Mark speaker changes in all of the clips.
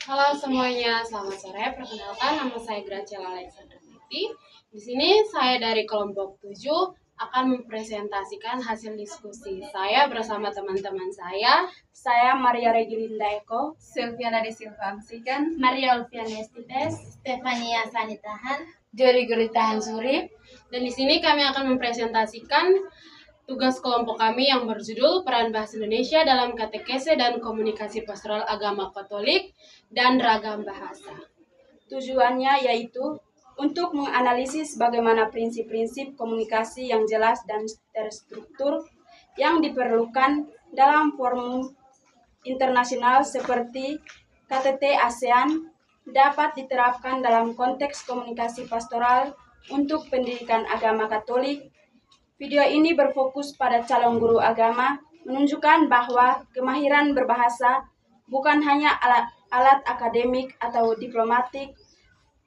Speaker 1: Halo semuanya, selamat sore. Perkenalkan, nama saya Graciela Alexandraniti. Di sini saya dari kelompok 7 akan mempresentasikan hasil diskusi saya bersama teman-teman saya.
Speaker 2: Saya Maria Regilinda Eko,
Speaker 3: Silviana de Silva Amsikan,
Speaker 4: Maria Olviana Estites,
Speaker 5: Stefania Sanitahan,
Speaker 4: Jori Guritahan Suri.
Speaker 1: Dan di sini kami akan mempresentasikan tugas kelompok kami yang berjudul Peran Bahasa Indonesia dalam Katekese dan Komunikasi Pastoral Agama Katolik dan Ragam Bahasa.
Speaker 2: tujuannya yaitu untuk menganalisis bagaimana prinsip-prinsip komunikasi yang jelas dan terstruktur yang diperlukan dalam forum internasional seperti KTT ASEAN dapat diterapkan dalam konteks komunikasi pastoral untuk pendidikan agama Katolik. Video ini berfokus pada calon guru agama, menunjukkan bahwa kemahiran berbahasa bukan hanya alat akademik atau diplomatik,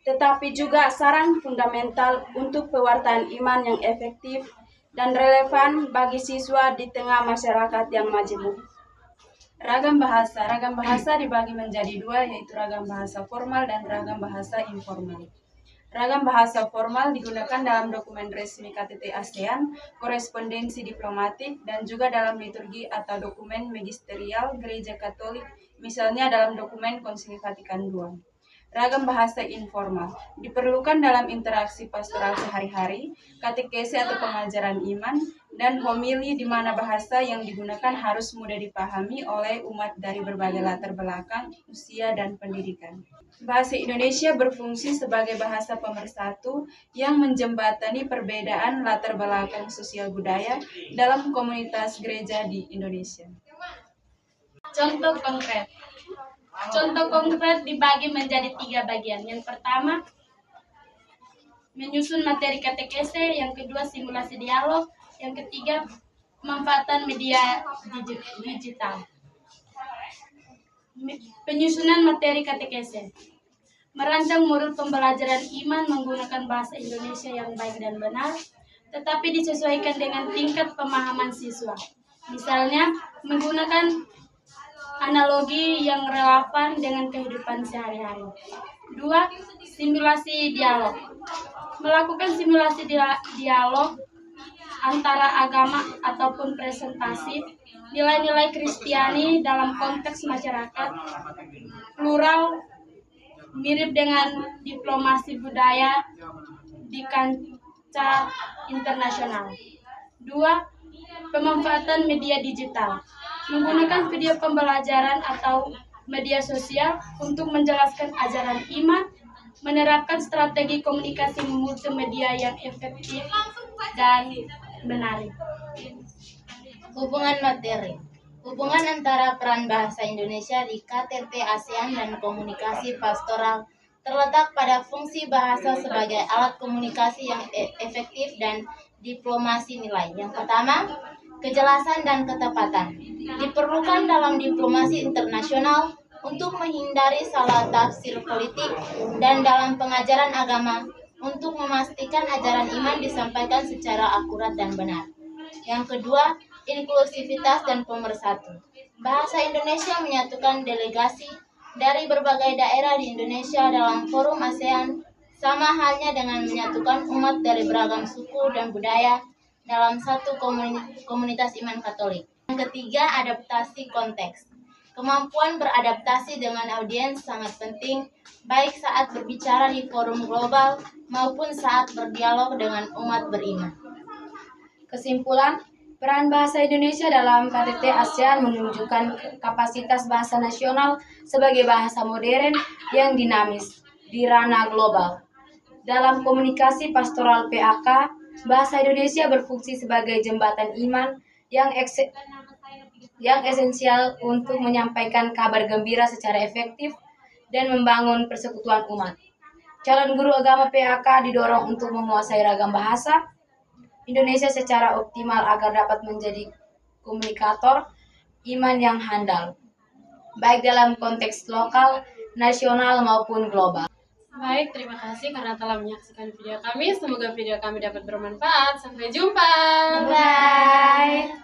Speaker 2: tetapi juga saran fundamental untuk pewartaan iman yang efektif dan relevan bagi siswa di tengah masyarakat yang majemuk.
Speaker 3: Ragam bahasa dibagi menjadi dua, yaitu ragam bahasa formal dan ragam bahasa informal. Ragam bahasa formal digunakan dalam dokumen resmi KTT ASEAN, korespondensi diplomatik, dan juga dalam liturgi atau dokumen magisterial Gereja Katolik, misalnya dalam dokumen Konsili Vatikan II. Ragam bahasa informal diperlukan dalam interaksi pastoral sehari-hari, katekese atau pengajaran iman, dan homili di mana bahasa yang digunakan harus mudah dipahami oleh umat dari berbagai latar belakang, usia, dan pendidikan. Bahasa Indonesia berfungsi sebagai bahasa pemersatu yang menjembatani perbedaan latar belakang sosial budaya dalam komunitas gereja di Indonesia.
Speaker 4: Contoh konkret dibagi menjadi 3 bagian. Yang pertama, menyusun materi katekese. Yang kedua, simulasi dialog. Yang ketiga, pemanfaatan media digital. Penyusunan materi katekese. Merancang modul pembelajaran iman menggunakan bahasa Indonesia yang baik dan benar, tetapi disesuaikan dengan tingkat pemahaman siswa. Misalnya, menggunakan analogi yang relevan dengan kehidupan sehari-hari. 2. Simulasi dialog. Melakukan simulasi dialog antara agama ataupun presentasi nilai-nilai Kristiani dalam konteks masyarakat plural mirip dengan diplomasi budaya di kancah internasional. 2. Pemanfaatan media digital. Menggunakan video pembelajaran atau media sosial untuk menjelaskan ajaran iman, menerapkan strategi komunikasi multimedia yang efektif dan menarik.
Speaker 5: hubungan materi. Hubungan antara peran bahasa Indonesia di KTT ASEAN dan komunikasi pastoral terletak pada fungsi bahasa sebagai alat komunikasi yang efektif dan diplomasi nilai. Yang pertama, kejelasan dan ketepatan. Diperlukan dalam diplomasi internasional untuk menghindari salah tafsir politik dan dalam pengajaran agama untuk memastikan ajaran iman disampaikan secara akurat dan benar. Yang kedua, inklusivitas dan pemersatu. Bahasa Indonesia menyatukan delegasi dari berbagai daerah di Indonesia dalam forum ASEAN, sama halnya dengan menyatukan umat dari beragam suku dan budaya dalam satu komunitas iman Katolik. Yang ketiga, adaptasi konteks. Kemampuan beradaptasi dengan audiens sangat penting, baik saat berbicara di forum global maupun saat berdialog dengan umat beriman.
Speaker 4: Kesimpulan, peran bahasa Indonesia dalam KTT ASEAN menunjukkan kapasitas bahasa nasional sebagai bahasa modern yang dinamis di ranah global. Dalam komunikasi pastoral PAK, bahasa Indonesia berfungsi sebagai jembatan iman yang esensial untuk menyampaikan kabar gembira secara efektif dan membangun persekutuan umat. Calon guru agama PAK didorong untuk menguasai ragam bahasa Indonesia secara optimal agar dapat menjadi komunikator iman yang handal, baik dalam konteks lokal, nasional, maupun global.
Speaker 1: Baik, terima kasih karena telah menyaksikan video kami. Semoga video kami dapat bermanfaat. Sampai jumpa.
Speaker 4: Bye.